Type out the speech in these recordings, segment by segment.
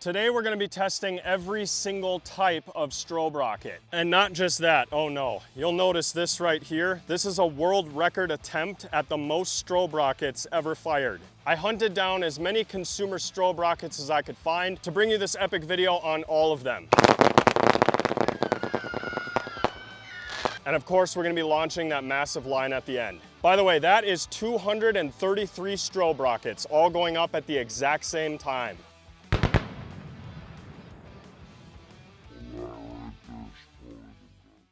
Today we're going to be testing every single type of strobe rocket. And not just that, oh no. You'll notice this right here. This is a world record attempt at the most strobe rockets ever fired. I hunted down as many consumer strobe rockets as I could find to bring you this epic video on all of them. And of course, we're going to be launching that massive line at the end. By the way, that is 233 strobe rockets, all going up at the exact same time.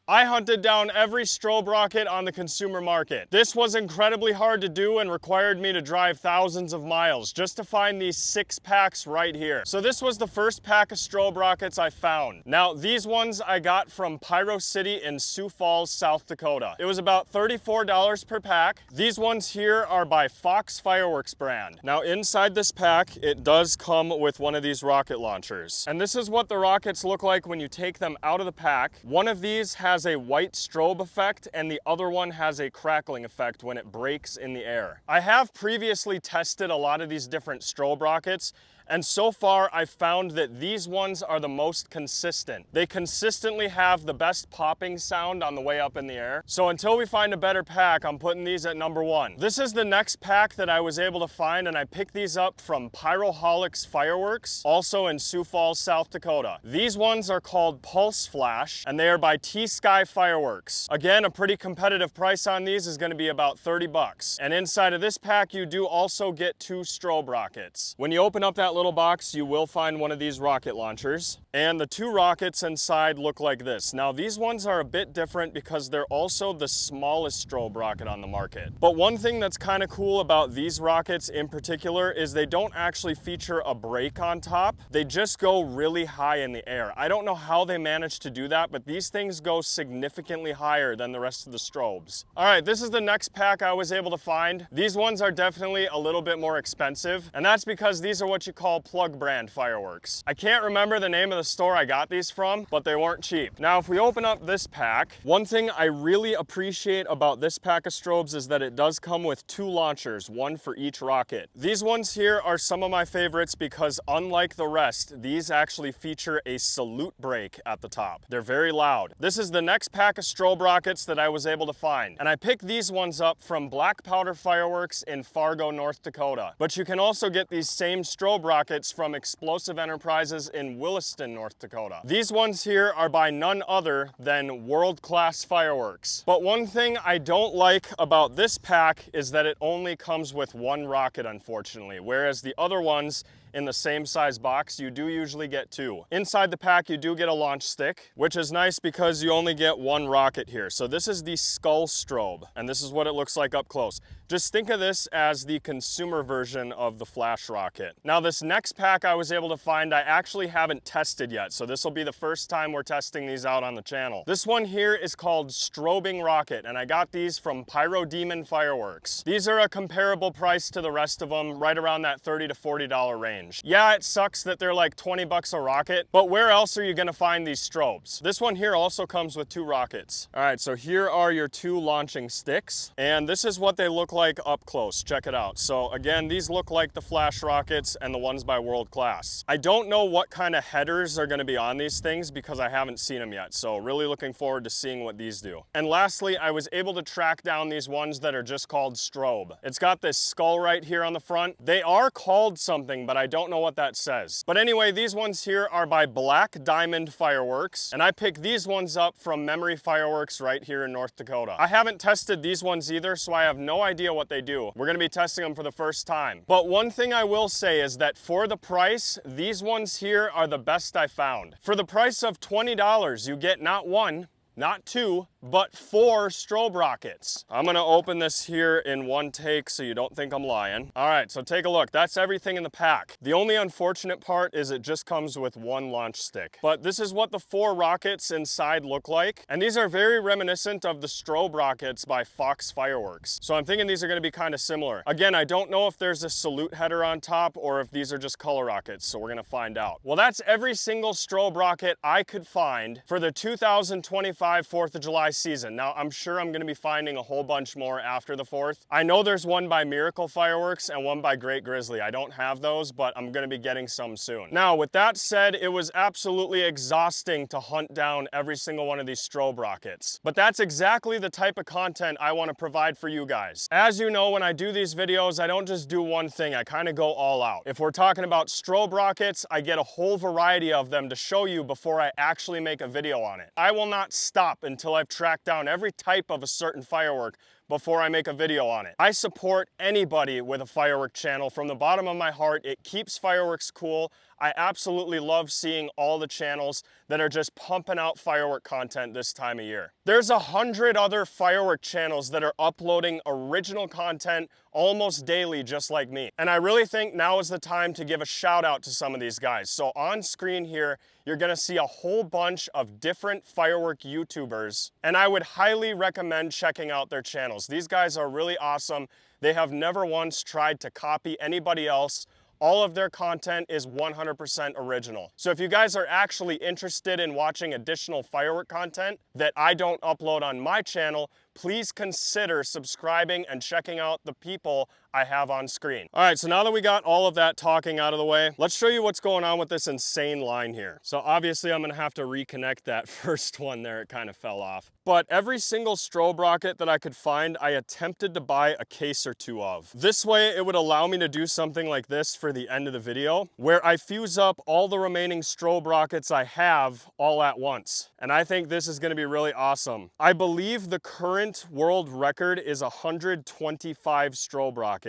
I hunted down every strobe rocket on the consumer market. This was incredibly hard to do and required me to drive thousands of miles just to find these 6 packs right here. So this was the first pack of strobe rockets I found. Now, these ones I got from Pyro City in Sioux Falls, South Dakota. It was about $34 per pack. These ones here are by Fox Fireworks brand. Now, inside this pack, it does come with one of these rocket launchers. And this is what the rockets look like when you take them out of the pack. One of these has a white strobe effect and the other one has a crackling effect when it breaks in the air. I have previously tested a lot of these different strobe rockets, and so far I've found that these ones are the most consistent. They consistently have the best popping sound on the way up in the air. So until we find a better pack, I'm putting these at number 1. This is the next pack that I was able to find, and I picked these up from Fireworks, also in Sioux Falls, South Dakota. These ones are called Pulse Flash, and they are by T-Sky Fireworks. Again, a pretty competitive price on these is going to be about 30 bucks. And inside of this pack, you do also get 2 strobe rockets. When you open up that little box, you will find one of these rocket launchers, and the 2 rockets inside look like this. Now, these ones are a bit different because they're also the smallest strobe rocket on the market. But one thing that's kind of cool about these rockets in particular is they don't actually feature a brake on top. They just go really high in the air. I don't know how they managed to do that, but these things go significantly higher than the rest of the strobes. All right, this is the next pack I was able to find. These ones are definitely a little bit more expensive, and that's because these are what you call plug brand fireworks. I can't remember the name of the store I got these from, but they weren't cheap. Now, if we open up this pack, one thing I really appreciate about this pack of strobes is that it does come with 2 launchers, one for each rocket. These ones here are some of my favorites because unlike the rest, these actually feature a salute brake at the top. They're very loud. This is the next pack of strobe rockets that I was able to find, and I picked these ones up from Black Powder Fireworks in Fargo, North Dakota. But you can also get these same strobe rockets from Explosive Enterprises in Williston, North Dakota. These ones here are by none other than World Class Fireworks. But one thing I don't like about this pack is that it only comes with 1 rocket, unfortunately, whereas the other ones in the same size box, you do usually get 2. Inside the pack, you do get a launch stick, which is nice because you only get 1 rocket here. So this is the Skull Strobe, and this is what it looks like up close. Just think of this as the consumer version of the flash rocket. Now, this next pack I was able to find, I actually haven't tested yet, so this will be the first time we're testing these out on the channel. This one here is called Strobing Rocket, and I got these from Pyro Fireworks. These are a comparable price to the rest of them, right around that $30 to $40 range. Yeah, it sucks that they're like 20 bucks a rocket, but where else are you gonna find these strobes? This one here also comes with 2 rockets. All right, so here are your 2 launching sticks, and this is what they look like up close. Check it out. So again, these look like the flash rockets and the ones by World Class. I don't know what kind of headers are gonna be on these things because I haven't seen them yet, so really looking forward to seeing what these do. And lastly, I was able to track down these ones that are just called Strobe. It's got this skull right here on the front. They are called something, but I don't know what that says. But anyway, these ones here are by Black Diamond Fireworks, and I picked these ones up from Memory Fireworks right here in North Dakota. I haven't tested these ones either, so I have no idea what they do. We're gonna be testing them for the first time. But one thing I will say is that for the price, these ones here are the best I found. For the price of $20, you get not 1, not 2, but 4 strobe rockets. I'm gonna open this here in one take so you don't think I'm lying. All right, so take a look. That's everything in the pack. The only unfortunate part is it just comes with 1 launch stick. But this is what the 4 rockets inside look like. And these are very reminiscent of the strobe rockets by Fox Fireworks. So I'm thinking these are gonna be kind of similar. Again, I don't know if there's a salute header on top or if these are just color rockets, so we're gonna find out. Well, that's every single strobe rocket I could find for the 2025 2025 4th of July season. Now, I'm sure I'm gonna be finding a whole bunch more after the 4th. I know there's one by Miracle Fireworks and one by Great Grizzly. I don't have those, but I'm gonna be getting some soon. Now, with that said, it was absolutely exhausting to hunt down every single one of these strobe rockets. But that's exactly the type of content I wanna provide for you guys. As you know, when I do these videos, I don't just do one thing, I kinda go all out. If we're talking about strobe rockets, I get a whole variety of them to show you before I actually make a video on it. I will not stop until I've tracked down every type of a certain firework before I make a video on it. I support anybody with a firework channel from the bottom of my heart. It keeps fireworks cool. I absolutely love seeing all the channels that are just pumping out firework content this time of year. There's 100 other firework channels that are uploading original content almost daily, just like me. And I really think now is the time to give a shout out to some of these guys. So on screen here, you're gonna see a whole bunch of different firework YouTubers, and I would highly recommend checking out their channels. These guys are really awesome. They have never once tried to copy anybody else. All of their content is 100% original. So if you guys are actually interested in watching additional firework content that I don't upload on my channel, please consider subscribing and checking out the people I have on screen. All right, so now that we got all of that talking out of the way, let's show you what's going on with this insane line here. So obviously I'm gonna have to reconnect that first one there, it kind of fell off. But every single strobe rocket that I could find, I attempted to buy a case or two of. This way it would allow me to do something like this for the end of the video, where I fuse up all the remaining strobe rockets I have all at once. And I think this is gonna be really awesome. I believe the current world record is 125 strobe rockets.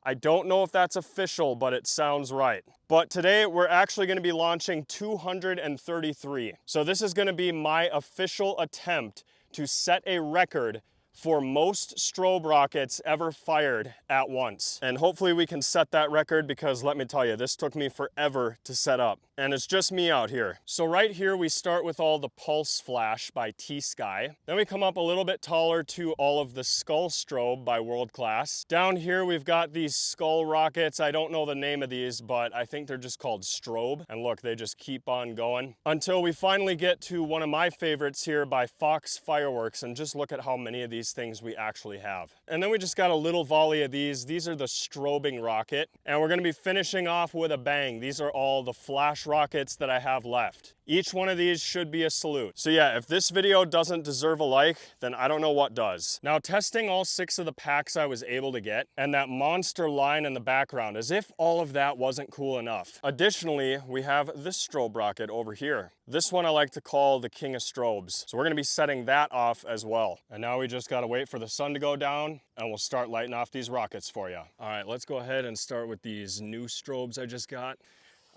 I don't know if that's official, but it sounds right. But today we're actually going to be launching 233. So this is going to be my official attempt to set a record for most strobe rockets ever fired at once. And hopefully we can set that record, because let me tell you, this took me forever to set up. And it's just me out here. So right here we start with all the Pulse Flash by T-Sky. Then we come up a little bit taller to all of the Skull Strobe by World Class. Down here we've got these skull rockets. I don't know the name of these, but I think they're just called Strobe. And look, they just keep on going until we finally get to one of my favorites here by Fox Fireworks. And just look at how many of these things we actually have. And then we just got a little volley of these. These are the Strobing rocket, and we're going to be finishing off with a bang. These are all the flash rockets that I have left. Each one of these should be a salute. So yeah, if this video doesn't deserve a like, then I don't know what does. Now, testing all 6 of the packs I was able to get, and that monster line in the background, as if all of that wasn't cool enough. Additionally, we have this strobe rocket over here. This one I like to call the King of Strobes. So we're gonna be setting that off as well. And now we just gotta wait for the sun to go down, and we'll start lighting off these rockets for you. All right, let's go ahead and start with these new strobes I just got.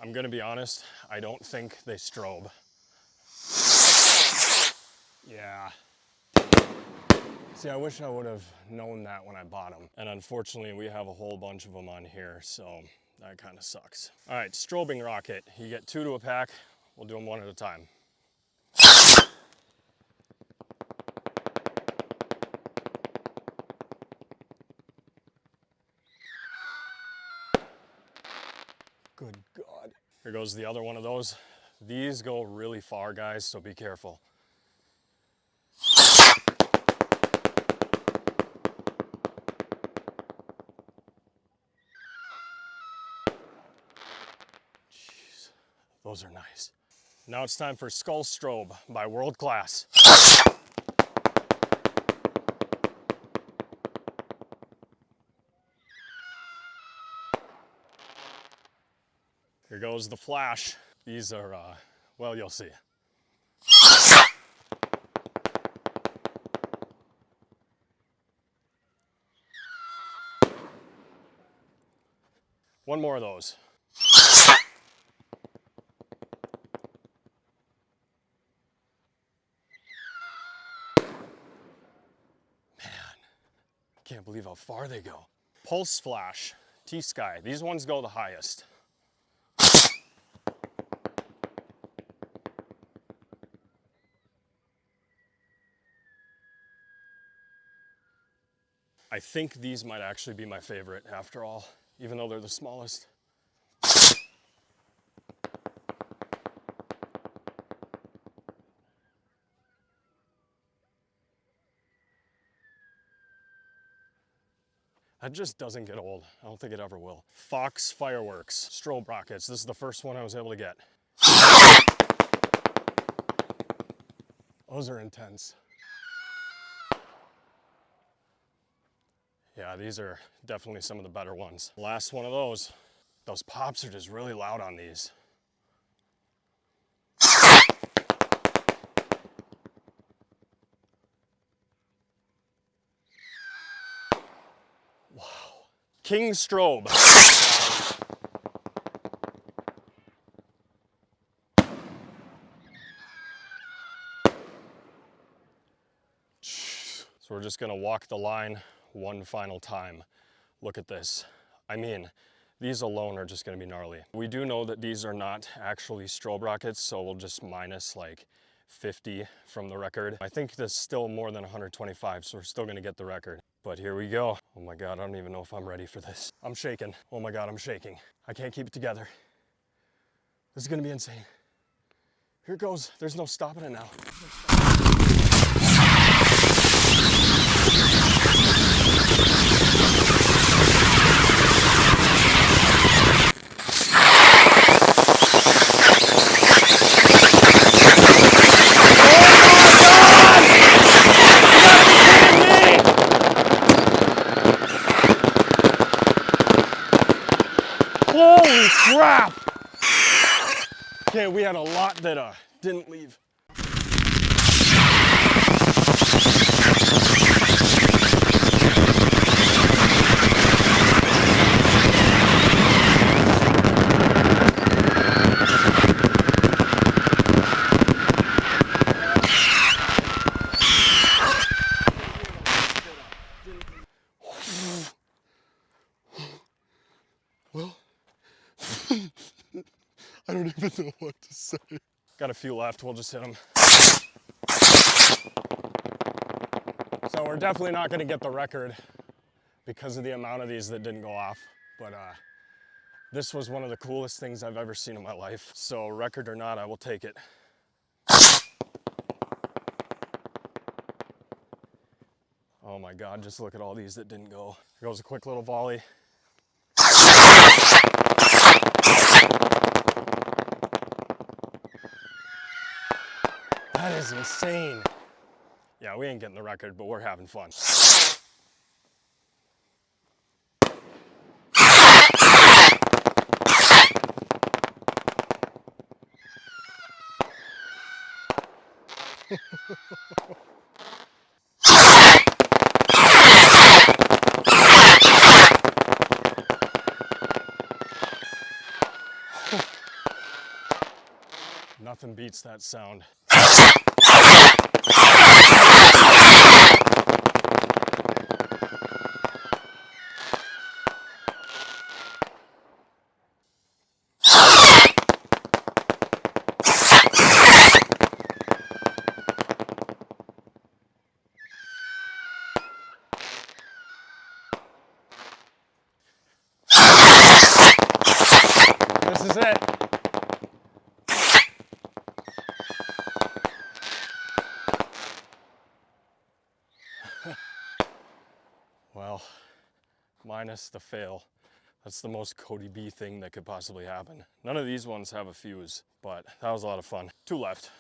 I'm gonna be honest, I don't think they strobe. Yeah. See, I wish I would have known that when I bought them. And unfortunately, we have a whole bunch of them on here, so that kind of sucks. All right, strobing rocket. You get 2 to a pack. We'll do them one at a time. Good God. Here goes the other one of those. These go really far, guys, so be careful. Jeez, those are nice. Now it's time for Skull Strobe by World Class. Here goes the flash. These are, well, you'll see. One more of those. Man, I can't believe how far they go. Pulse Flash, T-Sky. These ones go the highest. I think these might actually be my favorite after all, even though they're the smallest. That just doesn't get old. I don't think it ever will. Fox Fireworks, strobe rockets. This is the first one I was able to get. Those are intense. Yeah, these are definitely some of the better ones. Last one of those. Those pops are just really loud on these. Wow. King Strobe. So we're just gonna walk the line one final time. Look at this. I mean, these alone are just gonna be gnarly. We do know that these are not actually strobe rockets, so we'll just minus like 50 from the record. I think this is still more than 125, so we're still gonna get the record. But here we go. Oh my God, I don't even know if I'm ready for this. I'm shaking. Oh my God, I'm shaking. I can't keep it together. This is gonna be insane. Here it goes. There's no stopping it now. Holy crap! Okay, we had a lot that didn't leave. Well, I don't even know what to say. Got a few left, we'll just hit them. So we're definitely not gonna get the record because of the amount of these that didn't go off, but this was one of the coolest things I've ever seen in my life. So record or not, I will take it. Oh my God, just look at all these that didn't go. Here goes a quick little volley. That is insane. Yeah, we ain't getting the record, but we're having fun. Nothing beats that sound. This is it. Well, minus the fail. That's the most Cody B thing that could possibly happen. None of these ones have a fuse, but that was a lot of fun. 2 left.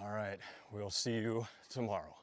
All right, we'll see you tomorrow.